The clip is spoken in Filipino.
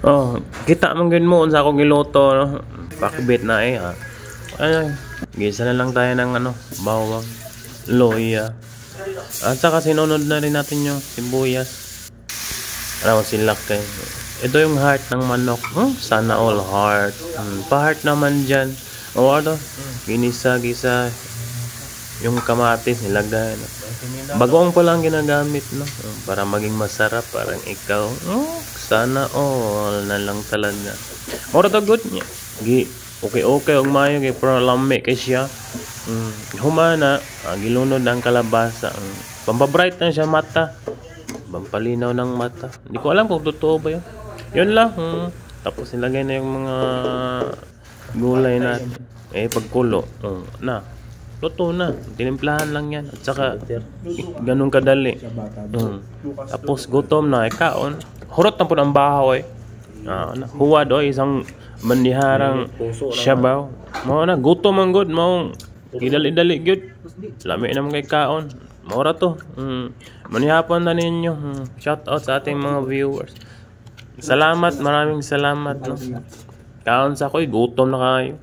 Oh, kita man gyud mo unsa akong giluto no. Pakbit na ha. Ay, gisa na lang tayo ng bawang, loya. At saka sinunod na rin natin yung sibuyas. Silak kayo. Ito yung heart ng manok. Sana all heart. Pa-heart naman dyan. O ginisa-gisa. Yung kamatis nilagay. Bagoong pa lang ginagamit, no? Para maging masarap. Parang ikaw. Sana all na lang talaga. Mora to good niya. Okay. Ang mayo kay pero lami kay siya. Humana. Gilunod ang kalabasa. Pampabright na siya mata. Pampalinaw ng mata. Hindi ko alam kung totoo ba yun. Yun lang. Tapos nilagay na yung mga gulay natin. Pagkulo. Luto na. Tinimplahan lang yan. At saka, ganun kadali. Tapos gutom na. Kaon. Hurot na po ng bahaw huwad isang bandiharang shabaw. Mao na. Gutom ang good. Mao. Idali-dali good. Lami naman kay kaon. Maura to. Manihapon na ninyo. Shout out sa ating mga viewers. Salamat. Maraming salamat. No? Kaon sa ako'y gutom na kayo.